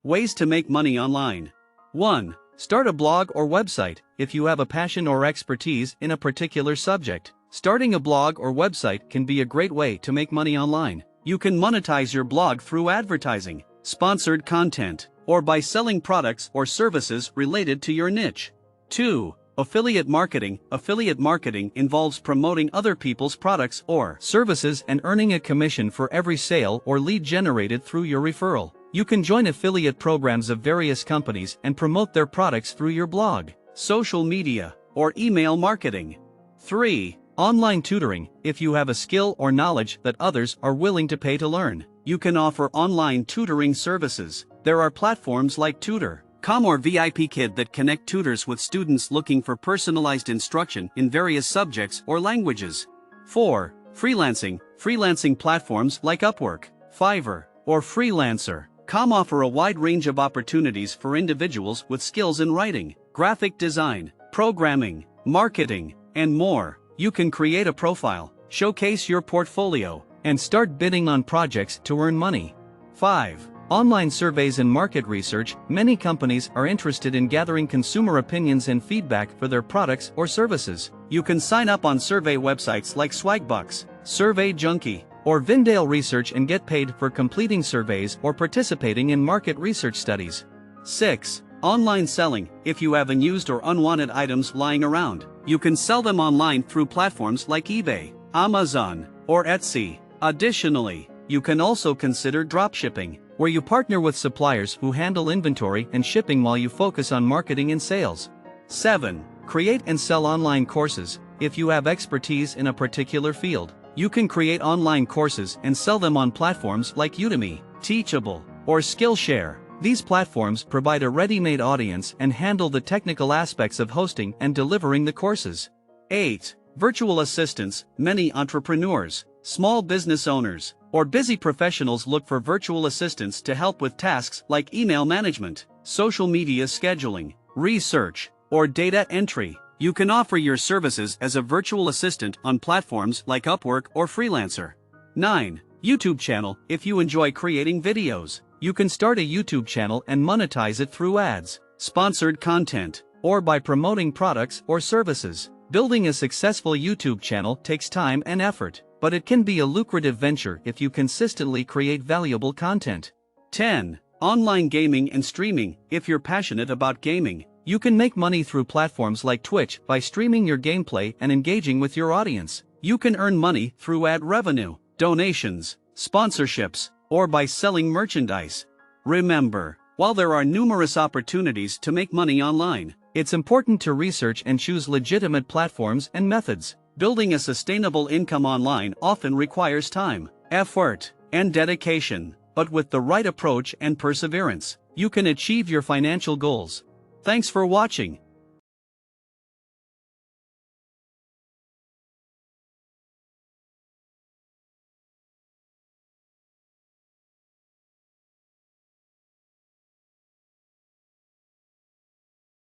Ways to make money online. 1. Start a blog or website. If you have a passion or expertise in a particular subject, starting a blog or website can be a great way to make money online. You can monetize your blog through advertising, sponsored content, or by selling products or services related to your niche. 2. Affiliate marketing. Affiliate marketing involves promoting other people's products or services and earning a commission for every sale or lead generated through your referral. You can join affiliate programs of various companies and promote their products through your blog, social media, or email marketing. 3. Online tutoring. If you have a skill or knowledge that others are willing to pay to learn, you can offer online tutoring services. There are platforms like Tutor.com or VIPKid that connect tutors with students looking for personalized instruction in various subjects or languages. 4. Freelancing. Freelancing platforms like Upwork, Fiverr, or Freelancer.com offer a wide range of opportunities for individuals with skills in writing, graphic design, programming, marketing, and more. You can create a profile, showcase your portfolio, and start bidding on projects to earn money. 5. Online surveys and market research. Many companies are interested in gathering consumer opinions and feedback for their products or services. You can sign up on survey websites like Swagbucks, Survey Junkie, or Vindale Research and get paid for completing surveys or participating in market research studies. 6. Online selling. If you have unused or unwanted items lying around, you can sell them online through platforms like eBay, Amazon, or Etsy. Additionally, you can also consider dropshipping, where you partner with suppliers who handle inventory and shipping while you focus on marketing and sales. 7. Create and sell online courses. If you have expertise in a particular field, you can create online courses and sell them on platforms like Udemy, Teachable, or Skillshare. These platforms provide a ready-made audience and handle the technical aspects of hosting and delivering the courses. 8. Virtual assistants. Many entrepreneurs, small business owners, or busy professionals look for virtual assistants to help with tasks like email management, social media scheduling, research, or data entry. You can offer your services as a virtual assistant on platforms like Upwork or Freelancer. 9. YouTube channel. If you enjoy creating videos, you can start a YouTube channel and monetize it through ads, sponsored content, or by promoting products or services. Building a successful YouTube channel takes time and effort, but it can be a lucrative venture if you consistently create valuable content. 10. Online gaming and streaming. If you're passionate about gaming, you can make money through platforms like Twitch by streaming your gameplay and engaging with your audience. You can earn money through ad revenue, donations, sponsorships, or by selling merchandise. Remember, while there are numerous opportunities to make money online, it's important to research and choose legitimate platforms and methods. Building a sustainable income online often requires time, effort, and dedication, but with the right approach and perseverance, you can achieve your financial goals. Thanks for watching.